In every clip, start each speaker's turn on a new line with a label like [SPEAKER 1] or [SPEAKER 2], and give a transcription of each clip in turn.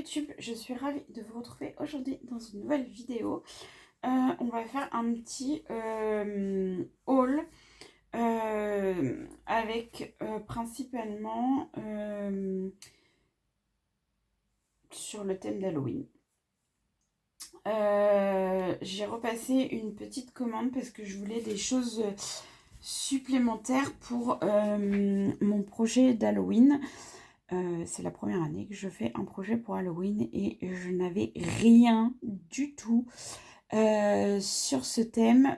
[SPEAKER 1] YouTube, je suis ravie de vous retrouver aujourd'hui dans une nouvelle vidéo. On va faire un petit haul avec principalement sur le thème d'Halloween. J'ai repassé une petite commande parce que je voulais des choses supplémentaires pour mon projet d'Halloween. C'est la première année que je fais un projet pour Halloween et je n'avais rien du tout sur ce thème.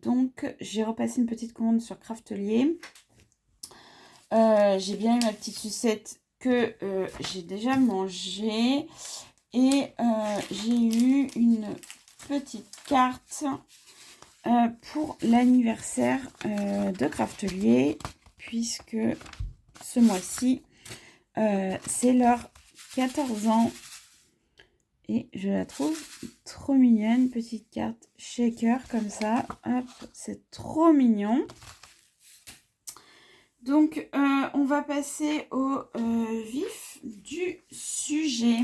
[SPEAKER 1] Donc j'ai repassé une petite commande sur Craftelier. J'ai bien eu ma petite sucette que j'ai déjà mangée. Et j'ai eu une petite carte pour l'anniversaire de Craftelier, puisque ce mois-ci, c'est leur 14 ans. Et je la trouve trop mignonne, petite carte shaker comme ça. Hop, c'est trop mignon. Donc, on va passer au vif du sujet.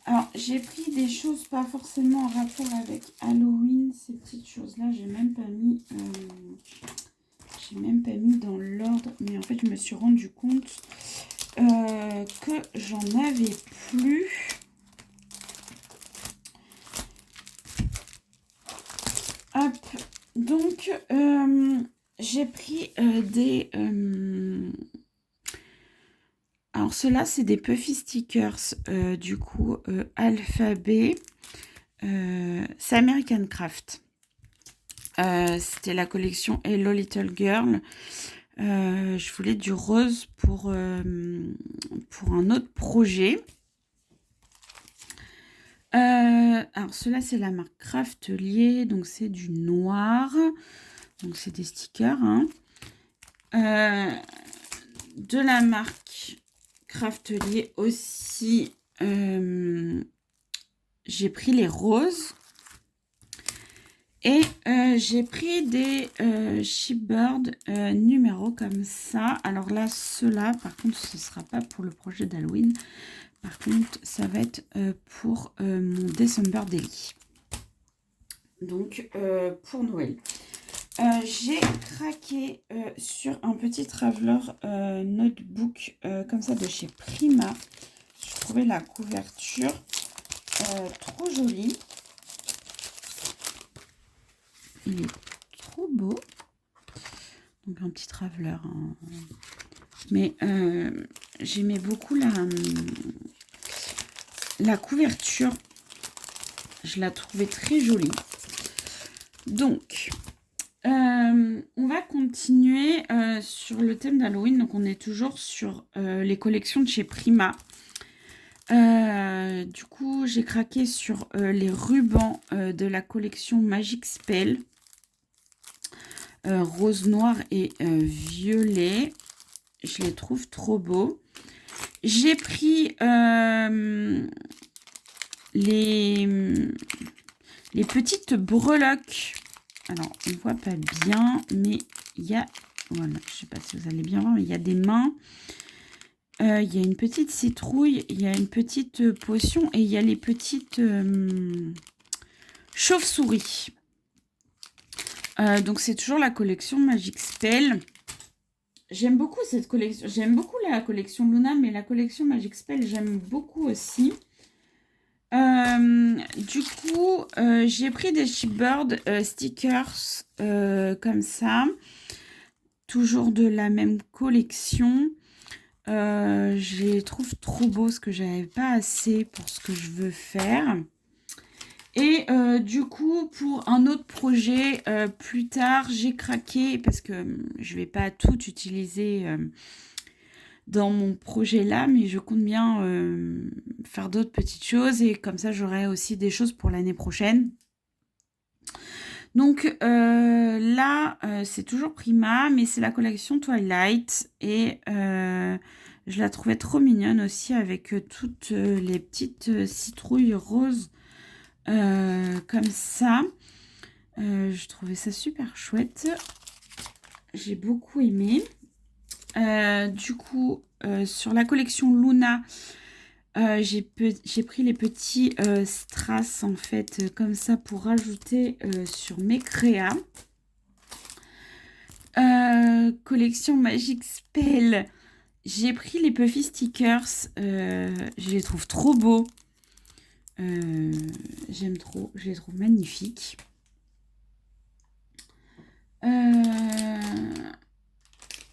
[SPEAKER 1] Alors, j'ai pris des choses pas forcément en rapport avec Halloween. Ces petites choses-là, j'ai même pas mis dans l'ordre. Mais en fait, je me suis rendu compte que j'en avais plus. Hop. Donc, j'ai pris des... Alors, ceux-là, c'est des Puffy Stickers, du coup, alphabet. C'est American Craft. C'était la collection Hello Little Girl. Je voulais du rose pour un autre projet. Alors, ceux-là, c'est la marque Craftelier. Donc, c'est du noir. Donc, c'est des stickers. Hein. De la marque Craftelier aussi, j'ai pris les roses et j'ai pris des Shipbird numéro comme ça. Alors là, ceux-là, par contre, ce ne sera pas pour le projet d'Halloween. Par contre, ça va être pour mon December Daily. Donc, pour Noël. J'ai craqué sur un petit traveler notebook comme ça de chez Prima. Je trouvais la couverture trop jolie. Il est trop beau. Donc un petit traveler. Hein. Mais j'aimais beaucoup la couverture. Je la trouvais très jolie. Donc... on va continuer sur le thème d'Halloween. Donc, on est toujours sur les collections de chez Prima. Du coup, j'ai craqué sur les rubans de la collection Magic Spell. Rose, noir et violet. Je les trouve trop beaux. J'ai pris les petites breloques. Alors, on ne voit pas bien, mais il y a... Voilà, je ne sais pas si vous allez bien voir, mais il y a des mains. Il y a une petite citrouille, il y a une petite potion et il y a les petites chauves-souris. Donc, c'est toujours la collection Magic Spell. J'aime beaucoup cette collection. J'aime beaucoup la collection Luna, mais la collection Magic Spell, j'aime beaucoup aussi. Du coup, j'ai pris des Shipbird stickers comme ça. Toujours de la même collection. Je les trouve trop beaux parce que j'avais pas assez pour ce que je veux faire. Et du coup, pour un autre projet, plus tard, j'ai craqué parce que je vais pas tout utiliser dans mon projet là, mais je compte bien faire d'autres petites choses et comme ça j'aurai aussi des choses pour l'année prochaine. Donc là c'est toujours Prima, mais c'est la collection Twilight et je la trouvais trop mignonne aussi avec toutes les petites citrouilles roses comme ça. Je trouvais ça super chouette, j'ai beaucoup aimé. Du coup, sur la collection Luna, J'ai pris les petits strass en fait comme ça pour rajouter sur mes créas. Collection Magic Spell. J'ai pris les Puffy stickers. Je les trouve trop beaux. J'aime trop. Je les trouve magnifiques.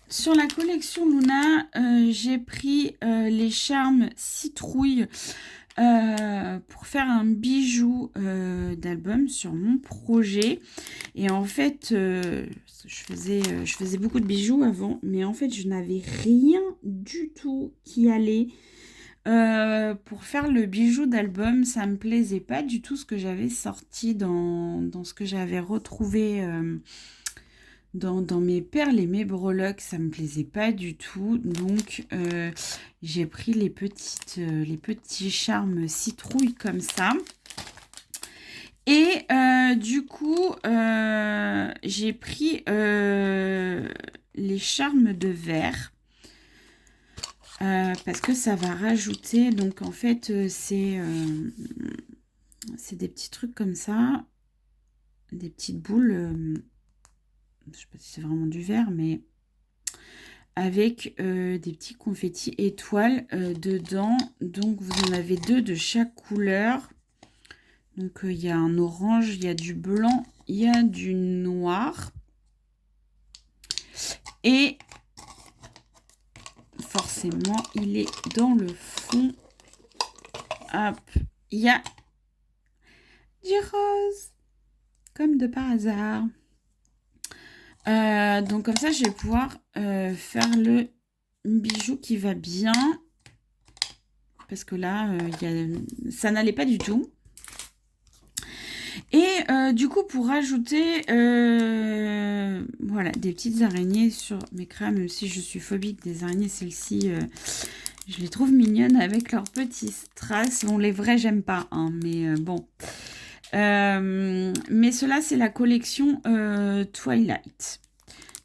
[SPEAKER 1] Sur la collection Luna, j'ai pris les charmes citrouille pour faire un bijou d'album sur mon projet. Et en fait, je faisais beaucoup de bijoux avant, mais en fait, je n'avais rien du tout qui allait. Pour faire le bijou d'album, ça me plaisait pas du tout ce que j'avais sorti dans ce que j'avais retrouvé dans mes perles et mes breloques, ça me plaisait pas du tout. Donc, j'ai pris les petits charmes citrouille comme ça. Et du coup, j'ai pris les charmes de verre. Parce que ça va rajouter, donc en fait c'est des petits trucs comme ça, des petites boules, je sais pas si c'est vraiment du verre, mais avec des petits confettis étoiles dedans. Donc vous en avez 2 de chaque couleur. Donc il y a un orange, il y a du blanc, il y a du noir. Et forcément, il est dans le fond. Hop, il y a du rose, comme de par hasard. Donc comme ça, je vais pouvoir faire le bijou qui va bien. Parce que là, ça n'allait pas du tout. Et du coup, pour rajouter voilà, des petites araignées sur mes crânes, même si je suis phobique des araignées, celles-ci, je les trouve mignonnes avec leurs petits strass. Bon, les vrais, j'aime pas, hein, mais bon. Mais cela, c'est la collection Twilight.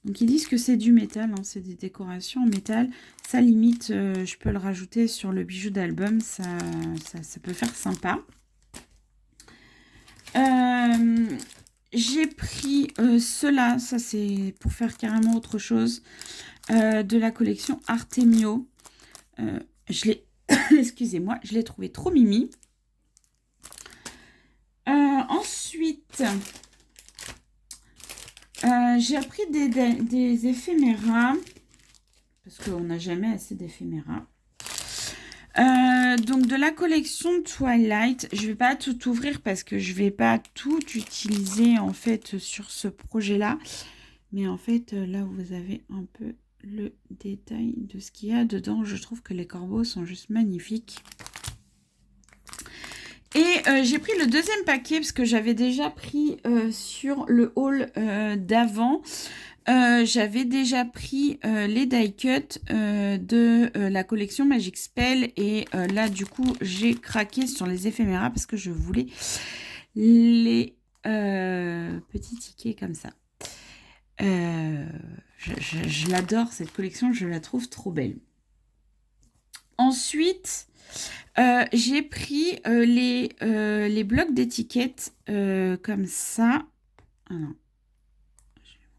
[SPEAKER 1] Donc, ils disent que c'est du métal, hein, c'est des décorations en métal. Ça, limite, je peux le rajouter sur le bijou d'album, ça peut faire sympa. J'ai pris cela, ça c'est pour faire carrément autre chose, de la collection Artemio. Je l'ai, excusez-moi, je l'ai trouvé trop mimi. Ensuite, j'ai pris des éphéméras, parce qu'on n'a jamais assez d'éphéméras. Donc de la collection Twilight, je vais pas tout ouvrir parce que je vais pas tout utiliser en fait sur ce projet là, mais en fait là vous avez un peu le détail de ce qu'il y a dedans. Je trouve que les corbeaux sont juste magnifiques. Et j'ai pris le deuxième paquet parce que j'avais déjà pris sur le haul d'avant. J'avais déjà pris les die cut de la collection Magic Spell et là du coup j'ai craqué sur les éphéméras parce que je voulais les petits tickets comme ça. Je l'adore cette collection, je la trouve trop belle. Ensuite, j'ai pris les blocs d'étiquettes comme ça. Alors,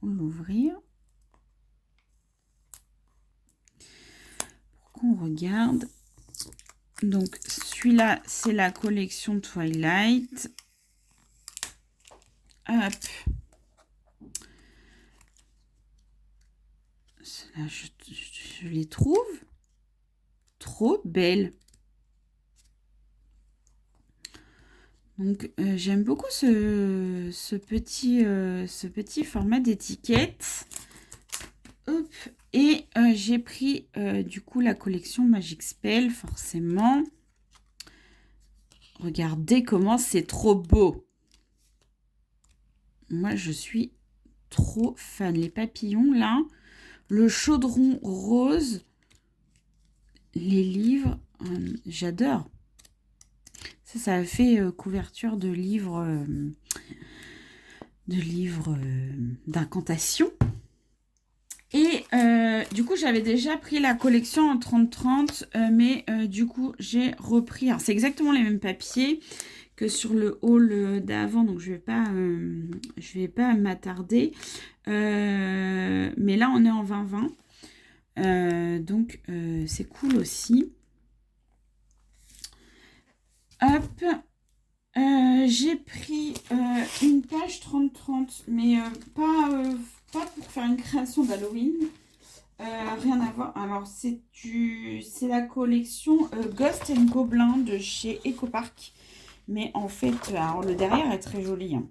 [SPEAKER 1] l'ouvrir pour qu'on regarde. Donc celui-là c'est la collection Twilight. Hop, là je les trouve trop belles. Donc j'aime beaucoup ce petit format d'étiquette. Hop. Et j'ai pris du coup la collection Magic Spell, forcément. Regardez comment c'est trop beau. Moi, je suis trop fan. Les papillons, là. Le chaudron rose. Les livres. J'adore. Ça a fait couverture de livres d'incantation. Et du coup, j'avais déjà pris la collection en 30-30, mais du coup, j'ai repris. Alors, c'est exactement les mêmes papiers que sur le haul d'avant, donc je vais pas m'attarder. Mais là, on est en 2020, donc c'est cool aussi. Hop, j'ai pris une page 30-30, mais pas pour faire une création d'Halloween. Rien à voir. Alors, c'est la collection Ghost and Goblin de chez Ecopark. Mais en fait, alors, le derrière est très joli, hein.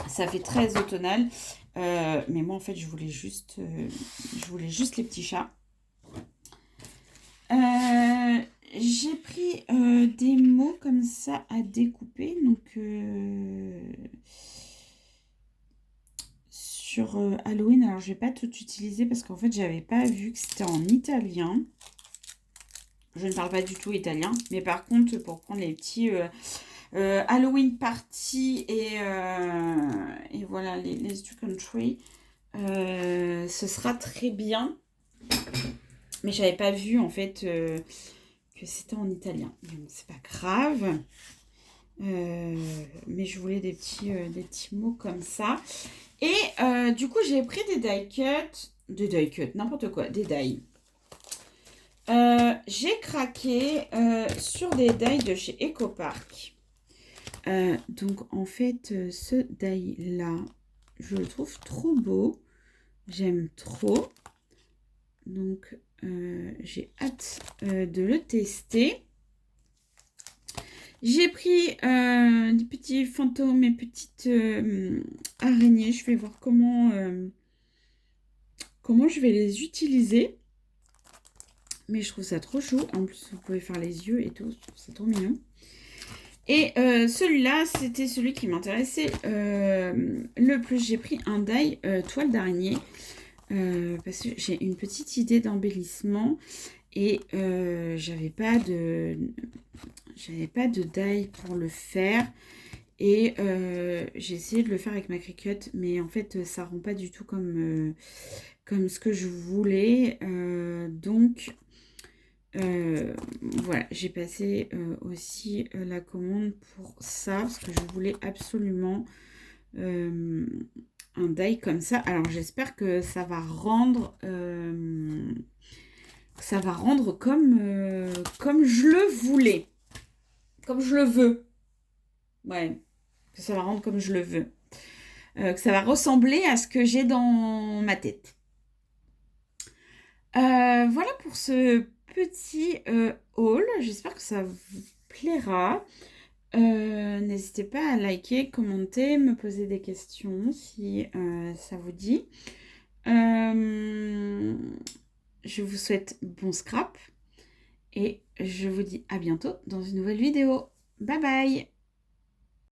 [SPEAKER 1] Ça fait très automnal. Mais moi, en fait, je voulais juste les petits chats. J'ai pris des mots comme ça à découper. Donc, sur Halloween, alors je vais pas tout utiliser parce qu'en fait, j'avais pas vu que c'était en italien. Je ne parle pas du tout italien. Mais par contre, pour prendre les petits Halloween party et voilà, les two country, ce sera très bien. Mais j'avais pas vu en fait que c'était en italien. Donc c'est pas grave. Mais je voulais des petits mots comme ça. Et du coup, j'ai pris des die cuts, n'importe quoi, des die. J'ai craqué sur des die de chez Ecopark. Donc en fait, ce die là, je le trouve trop beau. J'aime trop. Donc j'ai hâte de le tester. J'ai pris des petits fantômes et petites araignées. Je vais voir comment je vais les utiliser. Mais je trouve ça trop chou. En plus, vous pouvez faire les yeux et tout. Je trouve ça trop mignon. Et celui-là, c'était celui qui m'intéressait le plus. J'ai pris un die toile d'araignée. Parce que j'ai une petite idée d'embellissement. Et j'avais pas de die pour le faire. Et j'ai essayé de le faire avec ma Cricut, mais en fait ça rend pas du tout comme ce que je voulais. Donc voilà, j'ai passé aussi la commande pour ça parce que je voulais absolument un die comme ça. Alors j'espère que ça va rendre comme je le voulais, comme je le veux. Ouais, que ça va rendre comme je le veux. Que ça va ressembler à ce que j'ai dans ma tête. Voilà pour ce petit haul. J'espère que ça vous plaira. N'hésitez pas à liker, commenter, me poser des questions si ça vous dit. Je vous souhaite bon scrap et je vous dis à bientôt dans une nouvelle vidéo. Bye bye!